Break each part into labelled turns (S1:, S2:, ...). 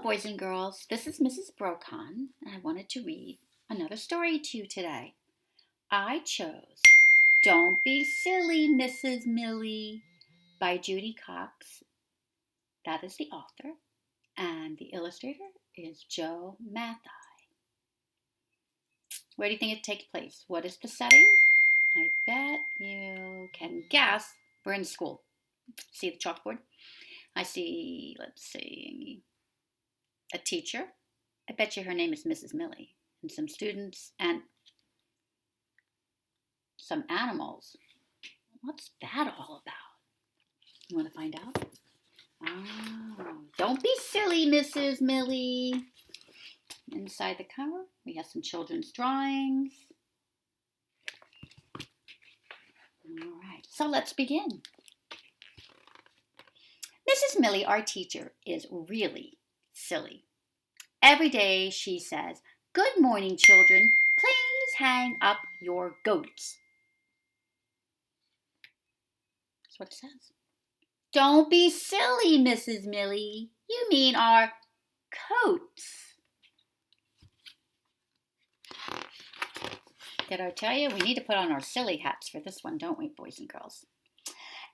S1: boys and girls. This is Mrs. Broh-Kahn, and I wanted to read another story to you today. I chose Don't Be Silly, Mrs. Millie by Judy Cox. That is the author, and the illustrator is Joe Mathai. Where do you think it takes place? What is the setting? I bet you can guess. We're in school. See the chalkboard? I see, a teacher. I bet you her name is Mrs. Millie. And some students and some animals. What's that all about? You want to find out? Oh, don't be silly, Mrs. Millie. Inside the cover, we have some children's drawings. All right, so let's begin. Mrs. Millie, our teacher, is really silly. Every day she says, "Good morning, children. Please hang up your goats." That's what it says. Don't be silly, Mrs. Millie. You mean our coats. Did I tell you? We need to put on our silly hats for this one, don't we, boys and girls?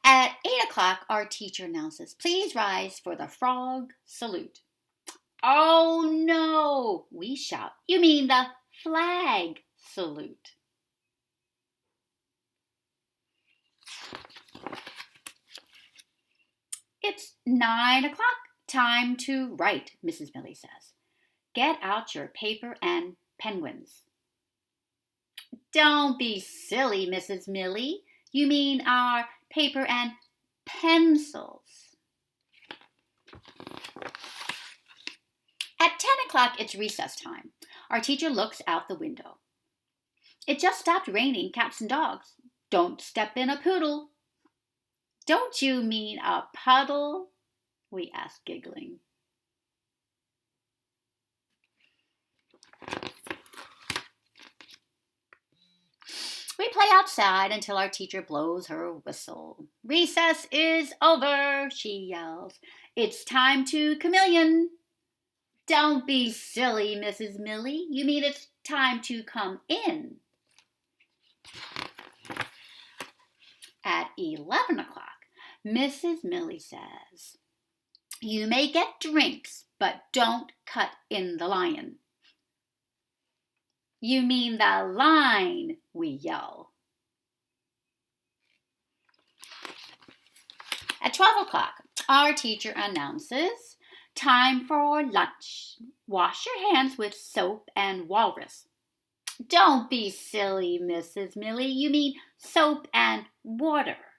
S1: At 8 o'clock, our teacher announces, "Please rise for the frog salute." "Oh, no," we shout. "You mean the flag salute." "It's 9 o'clock. Time to write," Mrs. Millie says. "Get out your paper and penguins." Don't be silly, Mrs. Millie. You mean our paper and pencils. At 10 o'clock, it's recess time. Our teacher looks out the window. "It just stopped raining cats and dogs. Don't step in a poodle." "Don't you mean a puddle?" we ask, giggling. We play outside until our teacher blows her whistle. "Recess is over," she yells. "It's time to chameleon." Don't be silly, Mrs. Millie. You mean it's time to come in. At 11 o'clock, Mrs. Millie says, "You may get drinks, but don't cut in the lion." "You mean the line," we yell. At 12 o'clock, our teacher announces, "Time for lunch. Wash your hands with soap and walrus." Don't be silly, Mrs. Millie. You mean soap and water.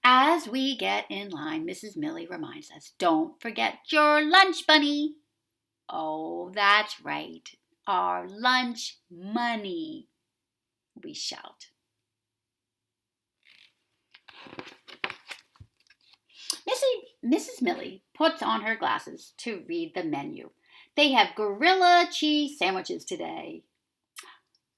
S1: As we get in line, Mrs. Millie reminds us, "Don't forget your lunch bunny." Oh, that's right. Our lunch money, we shout. Mrs. Millie puts on her glasses to read the menu. They have gorilla cheese sandwiches today.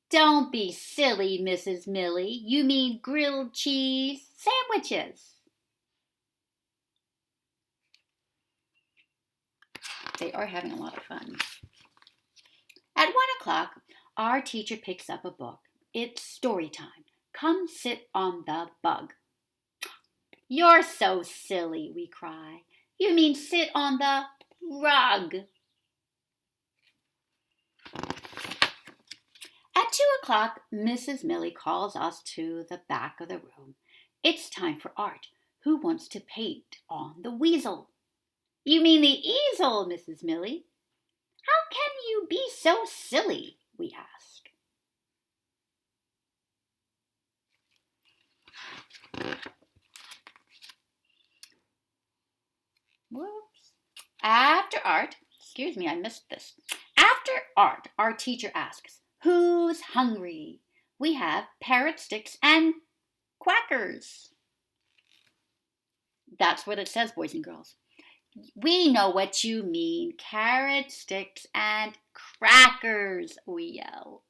S1: Don't be silly, Mrs. Millie. You mean grilled cheese sandwiches. They are having a lot of fun. At 1 o'clock, our teacher picks up a book. It's story time. Come sit on the bug. You're so silly, we cry. You mean sit on the rug. At 2 o'clock, Mrs. Millie calls us to the back of the room. It's time for art. Who wants to paint on the weasel? You mean the easel, Mrs. Millie. How can you be so silly, we ask. Whoops. After art, I missed this. After art, our teacher asks, "Who's hungry?" We have parrot sticks and quackers. That's what it says, boys and girls. We know what you mean. Carrot sticks and crackers, we yell.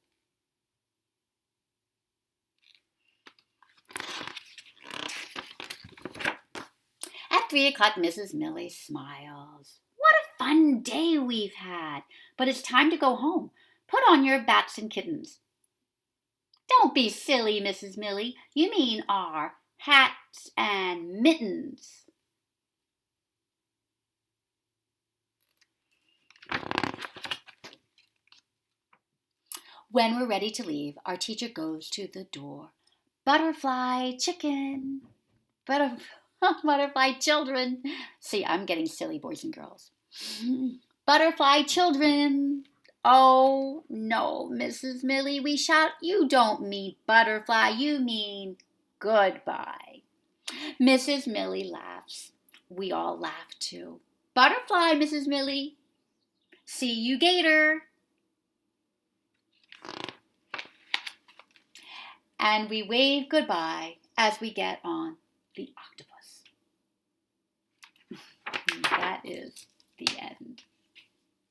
S1: At 3 o'clock, Mrs. Millie smiles. What a fun day we've had. But it's time to go home. Put on your bats and kittens. Don't be silly, Mrs. Millie. You mean our hats and mittens. When we're ready to leave, our teacher goes to the door. Butterfly chicken. Butterfly children. See, I'm getting silly, boys and girls. Butterfly children. Oh, no, Mrs. Millie, we shout. You don't mean butterfly, you mean goodbye. Mrs. Millie laughs. We all laugh too. Butterfly, Mrs. Millie. See you, gator. And we wave goodbye as we get on the octopus. That is the end.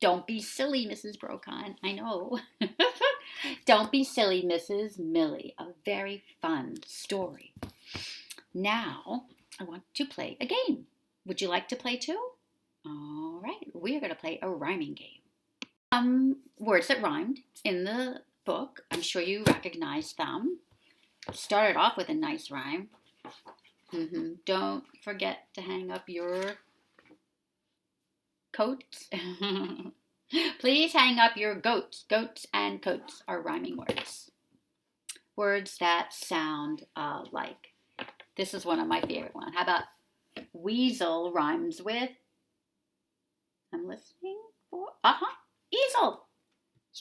S1: Don't be silly, Mrs. Broh-Kahn. I know. Don't be silly, Mrs. Millie. A very fun story. Now, I want to play a game. Would you like to play too? All right, we are going to play a rhyming game. Words that rhymed in the book. I'm sure you recognize them. Started off with a nice rhyme. Don't forget to hang up your coats. Please hang up your goats. Goats and coats are rhyming words. Words that sound like. This is one of my favorite ones. How about weasel rhymes with, I'm listening for, easel.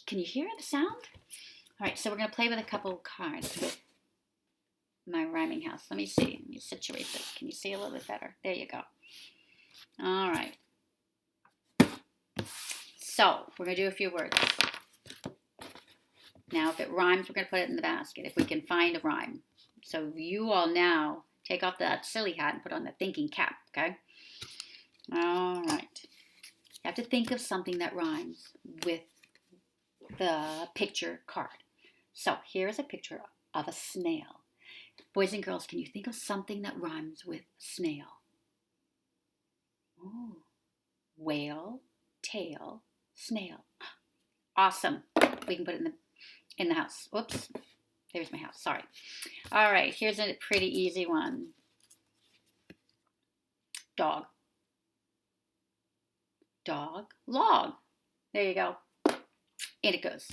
S1: Can you hear the sound? All right, so we're going to play with a couple of cards with my rhyming house. Let me see. Let me situate this. Can you see a little bit better? There you go. All right. So we're going to do a few words. Now, if it rhymes, we're going to put it in the basket, if we can find a rhyme. So you all now take off that silly hat and put on the thinking cap, okay? All right. You have to think of something that rhymes with the picture card. So here's a picture of a snail. Boys and girls, can you think of something that rhymes with snail? Ooh. Whale, tail, snail. Awesome. We can put it in the house. Whoops. There's my house. Sorry. All right. Here's a pretty easy one. Dog. Dog. Log. There you go. In it goes.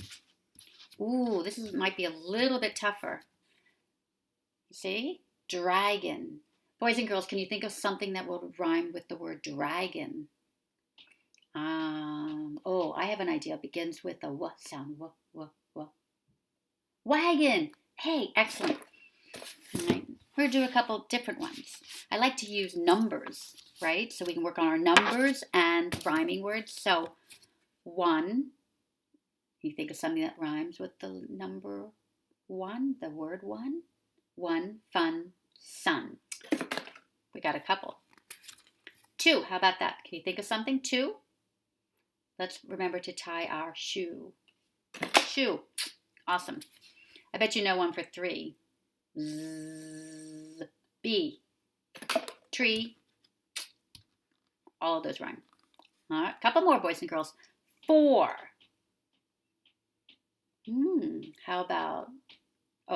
S1: Ooh, this might be a little bit tougher. See? Dragon. Boys and girls, can you think of something that will rhyme with the word dragon? I have an idea. It begins with a W sound. W. Wagon. Hey, excellent. All right. We're going to do a couple different ones. I like to use numbers, right? So we can work on our numbers and rhyming words. So 1. You think of something that rhymes with the number 1, the word 1. 1, fun, sun. We got a couple. 2, how about that? Can you think of something? 2. Let's remember to tie our shoe. Shoe. Awesome. I bet you know one for 3. Z, bee. Tree. All of those rhyme. All right, couple more, boys and girls. 4. How about,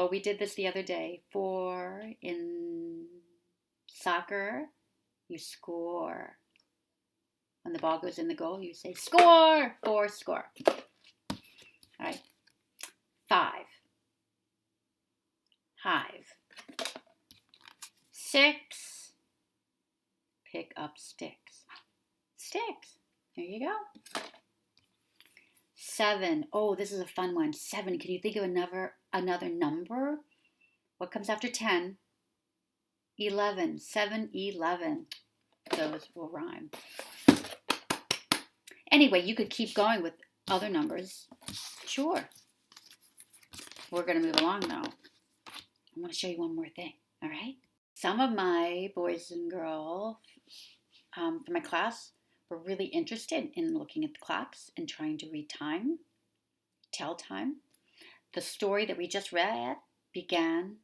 S1: we did this the other day. 4 in soccer, you score. When the ball goes in the goal, you say score. 4, score. All right. 5. Hive. 6. Pick up sticks. Sticks. There you go. 7. Oh, this is a fun one. 7. Can you think of another number? What comes after 10? 11. 7, 11. Those will rhyme. Anyway, you could keep going with other numbers. Sure. We're going to move along now. I want to show you one more thing. All right? Some of my boys and girls from my class were really interested in looking at the clocks and trying to read time, tell time. The story that we just read began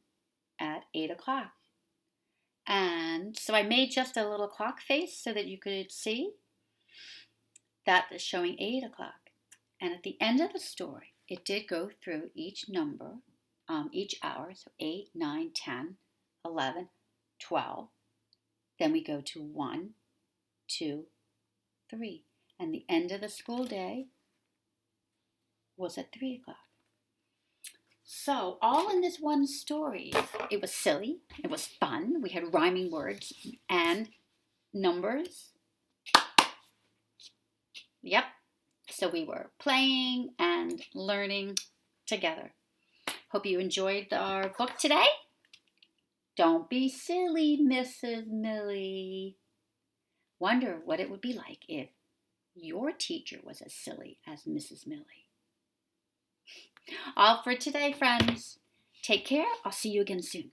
S1: at 8 o'clock. And so I made just a little clock face so that you could see that is showing 8 o'clock. And at the end of the story, it did go through each number, each hour, so 8, 9, 10, 11, 12. Then we go to 1, 2, 3. And the end of the school day was at 3 o'clock. So, all in this one story. It was silly, it was fun, we had rhyming words and numbers. Yep, so we were playing and learning together. Hope you enjoyed our book today. Don't be silly, Mrs. Millie. Wonder what it would be like if your teacher was as silly as Mrs. Millie. All for today, friends. Take care. I'll see you again soon.